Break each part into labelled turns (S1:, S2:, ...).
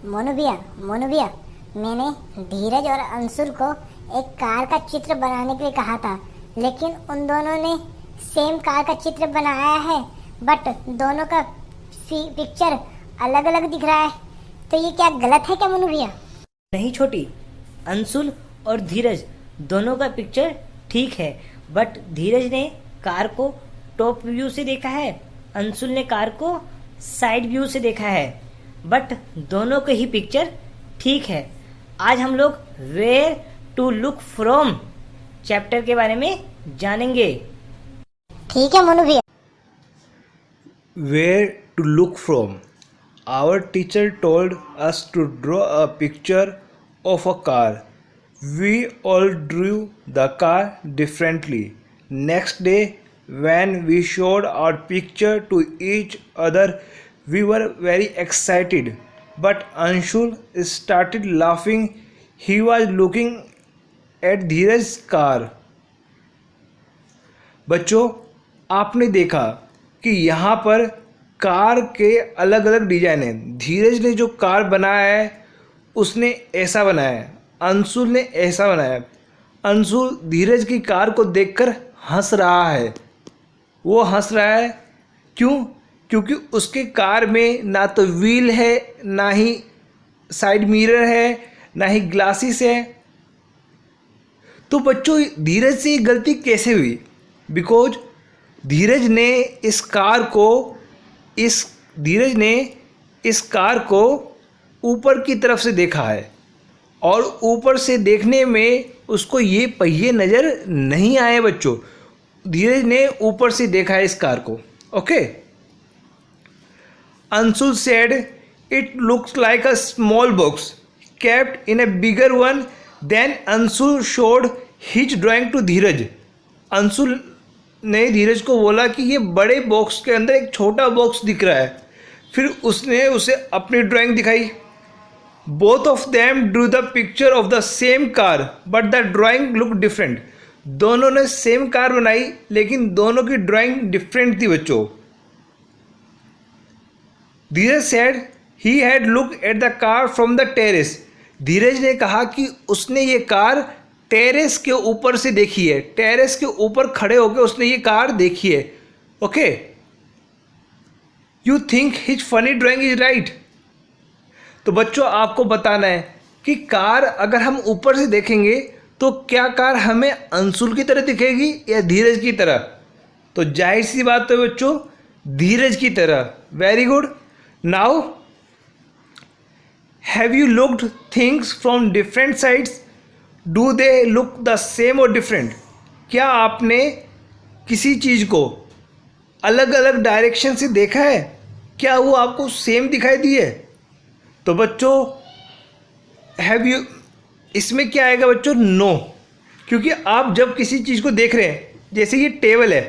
S1: मोनू भैया, मैंने धीरज और अंशुल को एक कार का चित्र बनाने के लिए कहा था, लेकिन उन दोनों ने सेम कार का चित्र बनाया है, बट दोनों का पिक्चर अलग अलग दिख रहा है। तो ये क्या गलत है क्या मोनू भैया?
S2: नहीं छोटी, अंशुल और धीरज दोनों का पिक्चर ठीक है, बट धीरज ने कार को टॉप व्यू से देखा है, अंशुल ने कार को साइड व्यू से देखा है, बट दोनों के ही पिक्चर ठीक है। आज हम लोग where to look from chapter के बारे में जानेंगे।
S1: ठीक है मोनू भैया।
S3: Where to look from? Our teacher told us to draw a picture of a car. We all drew the car differently. Next day, when we showed our picture to each other, we were very excited. But Anshul started laughing. He was looking at Dheeraj's car. बच्चों, आपने देखा कि यहाँ पर car के अलग अलग design हैं। धीरज ने जो कार बनाया है उसने ऐसा बनाया है, अंशुल ने ऐसा बनाया है। अंशुल धीरज की कार को देखकर हंस रहा है। वो हंस रहा है क्यों? क्योंकि उसके कार में ना तो व्हील है, ना ही साइड मिरर है, ना ही ग्लासेस है। तो बच्चों, धीरज से ये गलती कैसे हुई? बिकॉज धीरज ने इस कार को ऊपर की तरफ से देखा है, और ऊपर से देखने में उसको ये पहिए नज़र नहीं आए। बच्चों, धीरज ने ऊपर से देखा है इस कार को। Okay. Anshul said it looks like a small box kept in a bigger one. Then Anshul showed his drawing to Dheeraj. Anshul ने धीरज को बोला कि ये बड़े बॉक्स के अंदर एक छोटा बॉक्स दिख रहा है। फिर उसने उसे अपनी ड्राइंग दिखाई। Both of them Drew the picture of the same car but the drawing look different. दोनों ने सेम कार बनाई, लेकिन दोनों की ड्राइंग डिफरेंट थी। बच्चों, Dheeraj said he had look at the car from the terrace. Dheeraj ने कहा कि उसने ये कार टेरेस के ऊपर से देखी है। टेरेस के ऊपर खड़े होकर उसने ये कार देखी है। Okay. You think his funny drawing is right. तो बच्चों, आपको बताना है कि कार अगर हम ऊपर से देखेंगे तो क्या कार हमें अंशुल की तरह दिखेगी या धीरज की तरह? तो जाहिर सी बात है बच्चों, धीरज की तरह। Very good. Now have you looked things from different sides? Do they look the same और डिफरेंट? क्या आपने किसी चीज़ को अलग अलग डायरेक्शन से देखा है? क्या वो आपको सेम दिखाई दी है? तो बच्चों, हैव यू, इसमें क्या आएगा बच्चों? नो। क्योंकि आप जब किसी चीज़ को देख रहे हैं, जैसे ये टेबल है,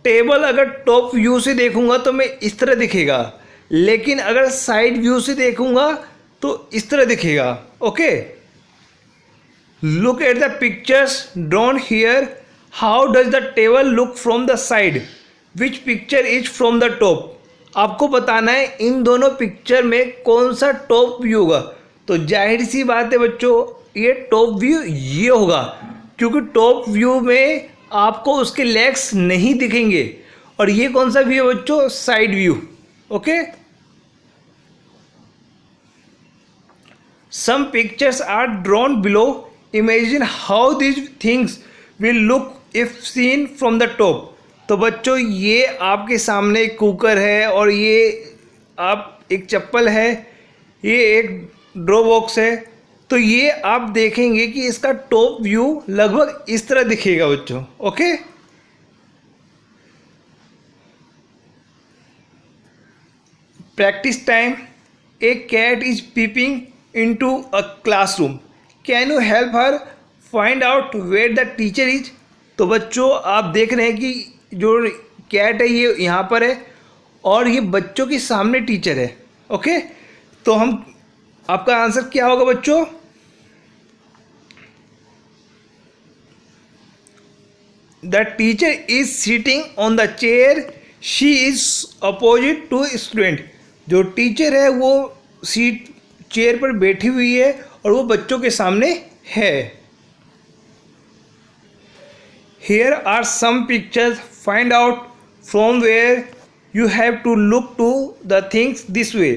S3: टेबल अगर टॉप व्यू से देखूंगा तो मैं इस तरह दिखेगा, लेकिन अगर साइड व्यू से देखूंगा तो इस तरह दिखेगा। Okay. Look at the pictures drawn here. How does the table look from the side? Which picture is from the top? आपको बताना है इन दोनों पिक्चर में कौन सा टॉप व्यू होगा। तो जाहिर सी बात है बच्चों, ये टॉप व्यू ये होगा, क्योंकि टॉप व्यू में आपको उसके लेग्स नहीं दिखेंगे। और ये कौन सा व्यू है बच्चों? Side view. Okay. Some pictures are drawn below. Imagine how these things will look if seen from the top. तो बच्चों, ये आपके सामने एक कुकर है, और ये आप एक चप्पल है, ये एक ड्रॉ बॉक्स है। तो ये आप देखेंगे कि इसका टॉप व्यू लगभग इस तरह दिखेगा बच्चों। Okay. Practice time. A cat is peeping into a classroom. Can you help her find out where the teacher is? तो बच्चों, आप देख रहे हैं कि जो कैट है ये यहाँ पर है, और ये बच्चों के सामने टीचर है। ओके। तो आपका आंसर क्या होगा बच्चों? The teacher is sitting on the chair. She is opposite to student. जो टीचर है वो चेयर पर बैठी हुई है और वो बच्चों के सामने है। Here are some pictures. Find out from where you have to look to the things this way.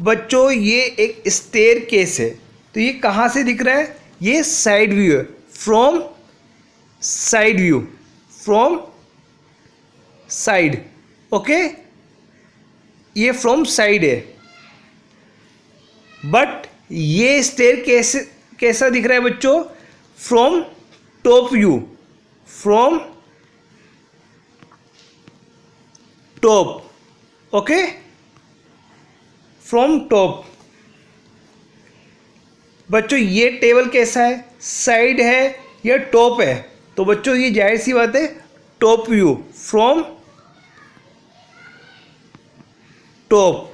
S3: बच्चों ये एक स्टेयर केस है, तो ये कहाँ से दिख रहा है? ये साइड व्यू है, from side view, from side. Okay, ये फ्रॉम साइड है। बट ये स्टेयर कैसा दिख रहा है बच्चों? From top view, from top. Okay, from top. बच्चों ये टेबल कैसा है? साइड है या टॉप है? तो बच्चों ये जाहिर सी बात है top view, from top.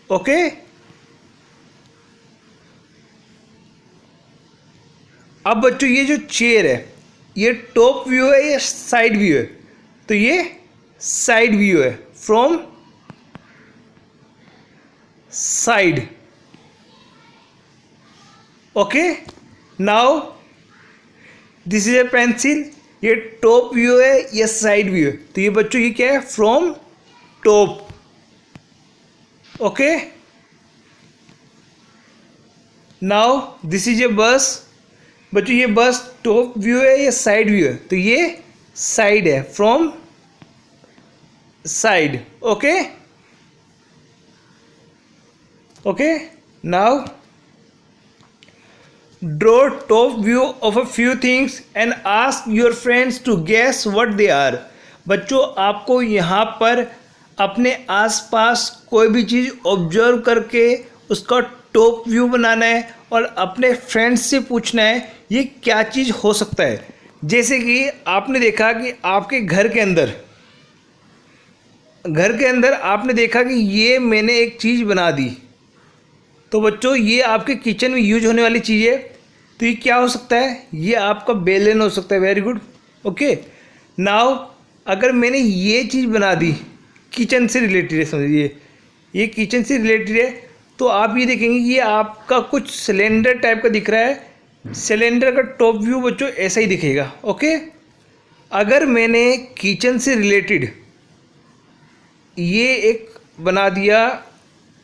S3: Okay, अब बच्चों ये जो चेयर है ये टॉप व्यू है या साइड व्यू है? तो ये साइड व्यू है, from side. Okay, now this is a pencil. ये टॉप व्यू है या साइड व्यू है? तो ये बच्चों ये क्या है? From top. Okay, now this is a बस। बच्चों ये बस टॉप व्यू है या साइड व्यू है? तो ये साइड है, from side. Okay, okay, now draw top view of a few things and ask your friends to guess what they are. बच्चों आपको यहाँ पर अपने आसपास कोई भी चीज़ ऑब्जर्व करके उसका टॉप व्यू बनाना है और अपने फ्रेंड्स से पूछना है ये क्या चीज़ हो सकता है। जैसे कि आपने देखा कि आपके घर के अंदर आपने देखा कि ये मैंने एक चीज़ बना दी, तो बच्चों ये आपके किचन में यूज होने वाली चीज़ है। तो ये क्या हो सकता है? ये आपका बेलन हो सकता है। Very good. ओके, नाउ अगर मैंने ये चीज़ बना दी, किचन से रिलेटेड है, समझिए ये किचन से रिलेटेड है, तो आप ये देखेंगे कि ये आपका कुछ सिलेंडर टाइप का दिख रहा है। सिलेंडर का टॉप व्यू बच्चों ऐसा ही दिखेगा। ओके, अगर मैंने किचन से रिलेटेड ये एक बना दिया,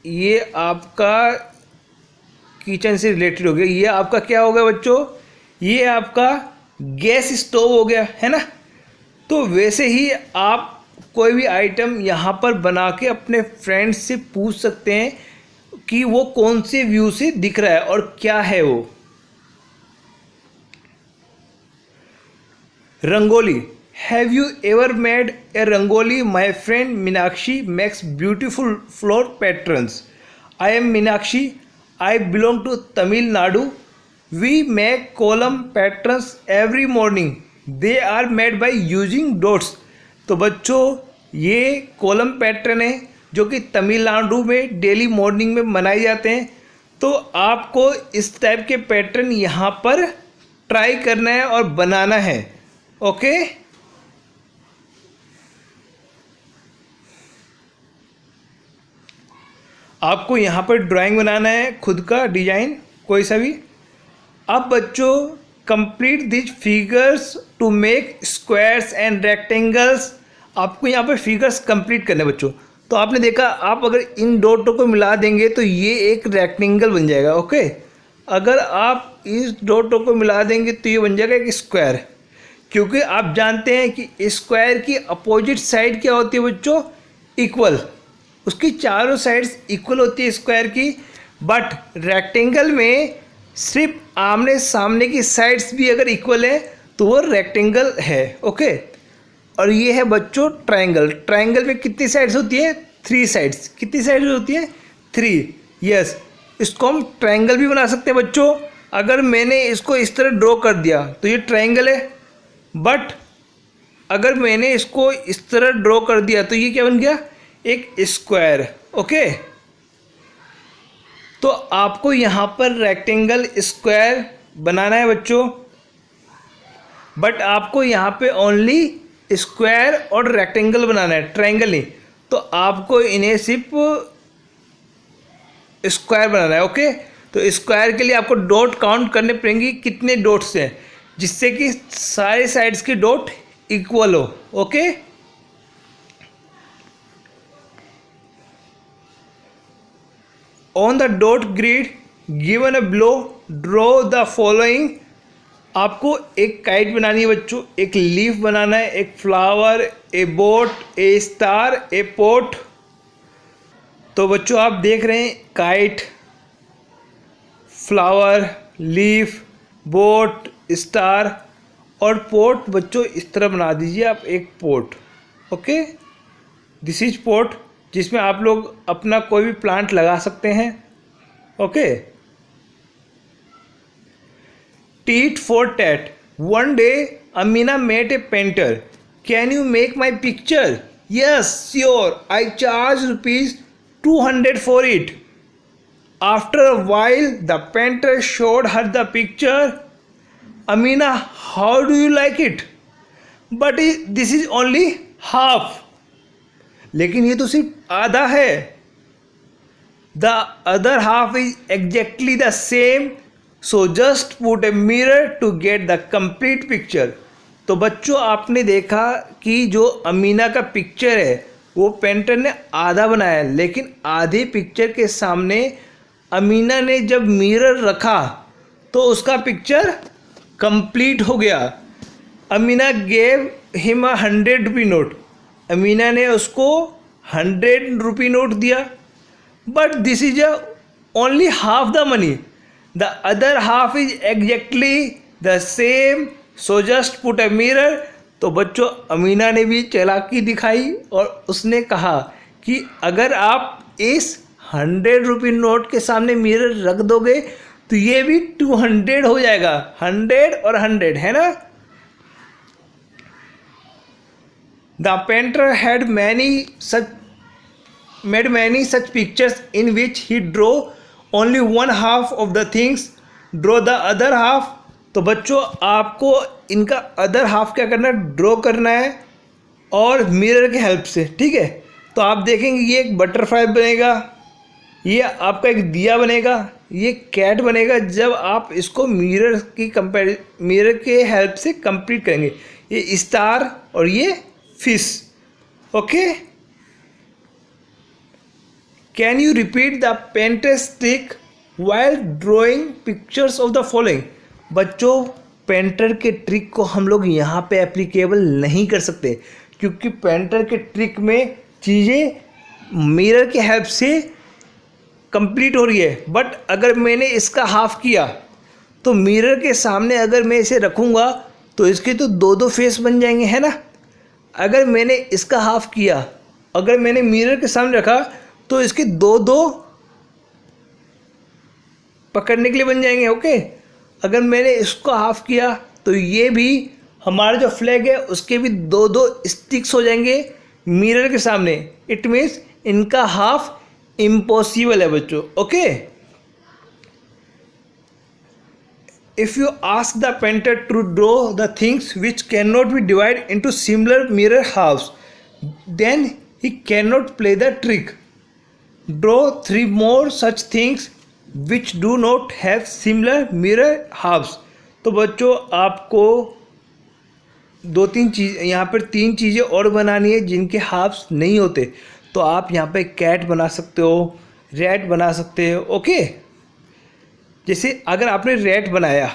S3: ये आपका किचन से रिलेटेड हो गया। ये आपका क्या हो गया बच्चों? ये आपका गैस स्टोव हो गया, है ना। तो वैसे ही आप कोई भी आइटम यहाँ पर बना के अपने फ्रेंड्स से पूछ सकते हैं कि वो कौन से व्यू से दिख रहा है और क्या है वो। Rangoli. Have you ever made a rangoli? My friend Meenakshi makes beautiful floor patterns. I am Meenakshi. I belong to Tamil Nadu. We make column patterns every morning. They are made by using dots. तो बच्चों ये कॉलम पैटर्न है जो कि तमिलनाडु में daily morning में बनाए जाते हैं। तो आपको इस टाइप के पैटर्न यहाँ पर ट्राई करना है और बनाना है। ओके, आपको यहाँ पर ड्राइंग बनाना है, खुद का डिजाइन कोई सा भी। अब बच्चों complete this figures to make squares and rectangles. आपको यहाँ पर फिगर्स कंप्लीट करने बच्चों। तो आपने देखा आप अगर इन डॉटों को मिला देंगे तो ये एक रेक्टेंगल बन जाएगा। ओके, अगर आप इस डॉटों को मिला देंगे तो ये बन जाएगा एक स्क्वायर, क्योंकि आप जानते हैं कि स्क्वायर की अपोजिट साइड क्या होती है बच्चों? इक्वल। उसकी चारों साइड्स इक्वल होती है स्क्वायर की। बट रेक्टेंगल में सिर्फ आमने सामने की साइड्स भी अगर इक्वल है तो वो रेक्टेंगल है। ओके, और ये है बच्चों ट्रायंगल। ट्रायंगल में कितनी साइड्स होती है? 3 साइड्स। कितनी साइड्स होती है? 3। यस, इसको हम ट्रायंगल भी बना सकते हैं बच्चों। अगर मैंने इसको इस तरह ड्रॉ कर दिया तो ये ट्रायंगल है। बट अगर मैंने इसको इस तरह ड्रॉ कर दिया तो ये क्या बन गया? एक स्क्वायर। ओके, तो आपको यहाँ पर रेक्टेंगल स्क्वायर बनाना है बच्चों, बट आपको यहाँ पे ओनली स्क्वायर और रेक्टेंगल बनाना है, ट्रायंगल नहीं। तो आपको इन्हें सिर्फ स्क्वायर बनाना है। ओके, तो स्क्वायर के लिए आपको डॉट काउंट करने पड़ेंगे कितने डॉट्स हैं, जिससे कि सारे साइड्स के डॉट इक्वल हो। Okay, on the dot grid given a below draw the following. आपको एक काइट बनानी है बच्चों, एक लीफ बनाना है, एक flower, a boat, a star, a pot. तो बच्चों आप देख रहे हैं kite, flower, leaf, boat, star और पोट। बच्चों इस तरह बना दीजिए आप एक pot. Okay, this is pot, जिसमें आप लोग अपना कोई भी प्लांट लगा सकते हैं। Okay, tit for tat. One day Amina met a painter. Can you make my picture? Yes sure, I charge ₹200 for it. After a while the painter showed her the picture. Amina, how do you like it? But this is only half. लेकिन ये तो सिर्फ आधा है। The other half is exactly the same. So just put a mirror to get the complete picture. तो बच्चों आपने देखा कि जो अमीना का पिक्चर है वो पेंटर ने आधा बनाया है, लेकिन आधे पिक्चर के सामने अमीना ने जब मिरर रखा तो उसका पिक्चर कंप्लीट हो गया। Amina gave him a 100 rupee note. Amina ने उसको 100 रुपी नोट दिया। But this is only half the money, the other half is exactly the same, so just put a mirror. तो बच्चों अमीना ने भी चालाकी दिखाई और उसने कहा कि अगर आप इस 100 रुपी नोट के सामने मिरर रख दोगे तो ये भी 200 हो जाएगा। 100 और 100 है ना। The painter had made many such pictures in which he drew only one half of the things, draw the other half। तो बच्चों आपको इनका अदर हाफ क्या करना है, ड्रॉ करना है और मिरर के हेल्प से। ठीक है, तो आप देखेंगे ये एक बटरफ्लाई बनेगा, ये आपका एक दिया बनेगा, ये कैट बनेगा जब आप इसको मिरर के हेल्प से कंप्लीट करेंगे। ये स्टार और ये fish. Okay, can you repeat the painters trick while drawing pictures of the following. बच्चों पेंटर के ट्रिक को हम लोग यहाँ पे एप्लीकेबल नहीं कर सकते, क्योंकि पेंटर के ट्रिक में चीज़ें मिरर के हेल्प से कंप्लीट हो रही है। बट अगर मैंने इसका हाफ किया तो मिरर के सामने अगर मैं इसे रखूँगा तो इसके तो दो दो फेस बन जाएंगे, है ना। अगर मैंने इसका हाफ किया, अगर मैंने मिरर के सामने रखा तो इसके दो दो पकड़ने के लिए बन जाएंगे। ओके, अगर मैंने इसको हाफ किया तो ये भी हमारा जो फ्लैग है उसके भी दो दो स्टिक्स हो जाएंगे मिरर के सामने। इट मीन्स इनका हाफ इम्पॉसिबल है बच्चों। Okay, if you ask the painter to draw the things which can not be divide into similar mirror halves, then he can not play the trick. Draw 3 more such things which do not have similar mirror halves। तो बच्चों आपको 2-3 चीज़ यहाँ पर 3 चीज़ें और बनानी है जिनके हाफ्स नहीं होते। तो आप यहाँ पे कैट बना सकते हो, रैट बना सकते हो। ओके, जैसे अगर आपने रैट बनाया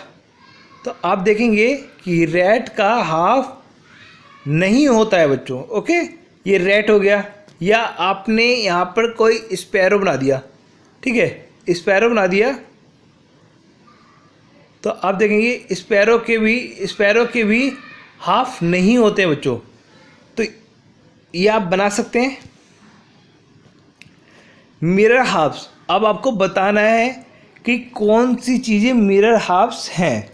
S3: तो आप देखेंगे कि रैट का हाफ नहीं होता है बच्चों। ओके, ये रैट हो गया। या आपने यहाँ पर कोई स्पैरो बना दिया, ठीक है, स्पैरो बना दिया तो आप देखेंगे स्पैरो के भी हाफ नहीं होते बच्चों। तो ये आप बना सकते हैं मिरर हाफ्स। अब आपको बताना है कि कौन सी चीज़ें मिरर हाफ्स हैं।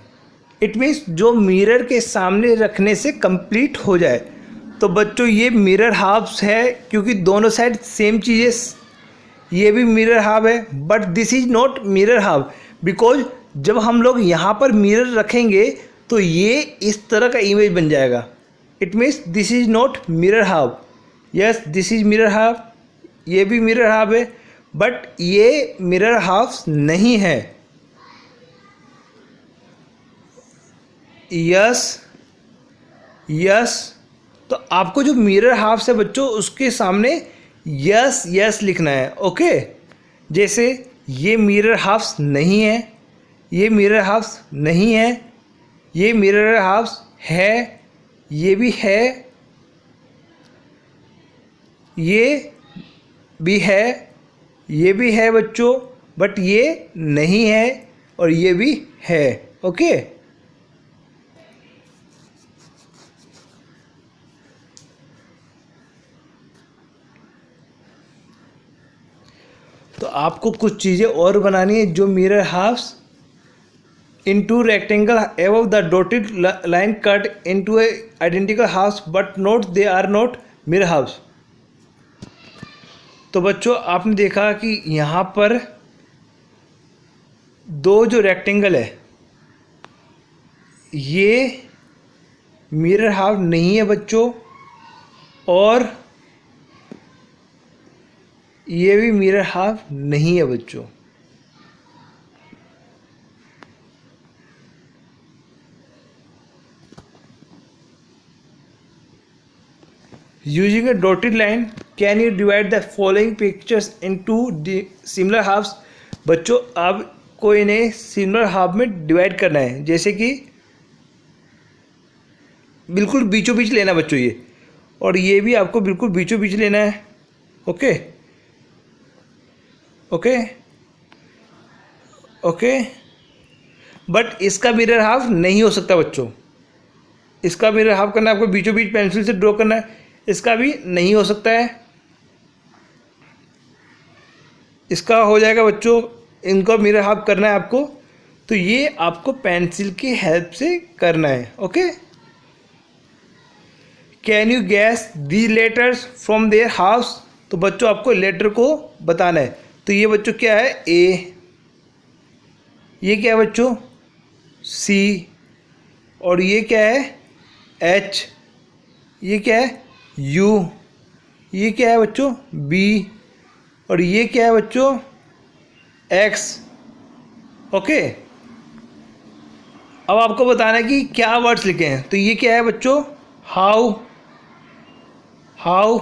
S3: इट मीन्स जो मिरर के सामने रखने से कंप्लीट हो जाए। तो बच्चों ये मिरर हाफ्स है क्योंकि दोनों साइड सेम चीज़ें। ये भी मिरर हाफ है, but this is not mirror half because जब हम लोग यहाँ पर मिरर रखेंगे तो ये इस तरह का इमेज बन जाएगा। It means this is not mirror half. Yes, this is mirror half, ये भी मिरर हाफ है, बट ये मिरर हाफ नहीं है। यस यस, तो आपको जो मिरर हाफ है बच्चों उसके सामने यस यस लिखना है। ओके, जैसे ये मिरर हाफ नहीं है, ये मिरर हाफ नहीं है, ये मिरर हाफ है, ये भी है, ये भी है, ये भी है बच्चों, बट ये नहीं है और ये भी है। ओके, तो आपको कुछ चीज़ें और बनानी है जो mirror halves into rectangle above the dotted line cut into a identical halves but not they are not mirror halves। तो बच्चों आपने देखा कि यहाँ पर दो जो रेक्टेंगल है ये मिरर हाफ नहीं है बच्चों, और ये भी मिरर हाफ नहीं है बच्चों। Using a dotted line, can you divide the following pictures into similar halves? बच्चों आपको इन्हें सिमिलर हाफ में डिवाइड करना है, जैसे कि बिल्कुल बीचों बीच लेना बच्चों ये, और ये भी आपको बिल्कुल बीचों बीच लेना है। ओके ओके ओके, बट इसका मिरर हाफ नहीं हो सकता बच्चों, इसका मिरर हाफ करना है आपको बीचों बीच पेंसिल से ड्रॉ करना है, इसका भी नहीं हो सकता है, इसका हो जाएगा बच्चों, इनका मिरर हाफ करना है आपको, तो ये आपको पेंसिल की हेल्प से करना है। Okay, can you guess the letters from their halves? तो बच्चों आपको लेटर को बताना है, तो ये बच्चों क्या है, ए, ये क्या है बच्चों, सी, और ये क्या है, एच, ये क्या है, यू, ये क्या है बच्चों, बी, और ये क्या है बच्चों, एक्स। ओके, अब आपको बताना है कि क्या वर्ड्स लिखे हैं, तो ये क्या है बच्चों, हाउ, हाउ,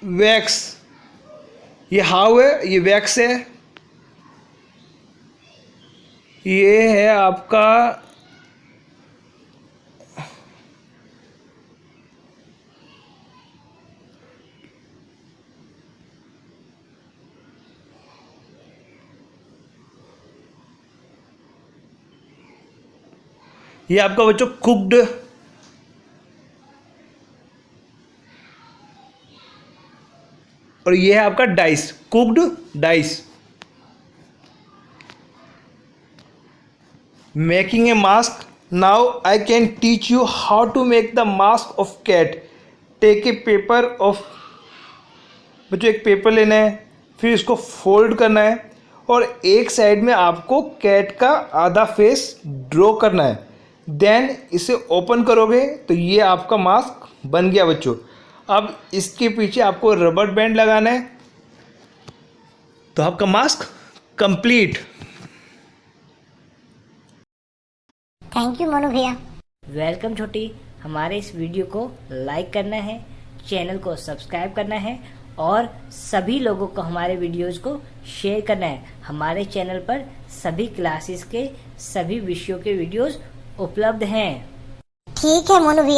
S3: वैक्स, ये हाउ है, ये वैक्स है, ये है आपका ये आपका बच्चों कुक्ड, और ये है आपका dice, cooked dice. Making a mask, now I can teach you how to make the mask of cat. Take a paper of, बच्चों एक पेपर लेना है, फिर इसको फोल्ड करना है, और एक साइड में आपको कैट का आधा फेस ड्रॉ करना है, देन इसे ओपन करोगे तो ये आपका मास्क बन गया बच्चों। अब इसके पीछे आपको रबर बैंड लगाना है, तो आपका mask complete.
S1: Thank you Monu भैया।
S2: वेलकम छोटी, हमारे इस वीडियो को लाइक करना है, चैनल को सब्सक्राइब करना है, और सभी लोगों को हमारे वीडियोज को शेयर करना है। हमारे चैनल पर सभी क्लासेस के सभी विषयों के वीडियोज उपलब्ध हैं।
S1: ठीक है मोनू भैया।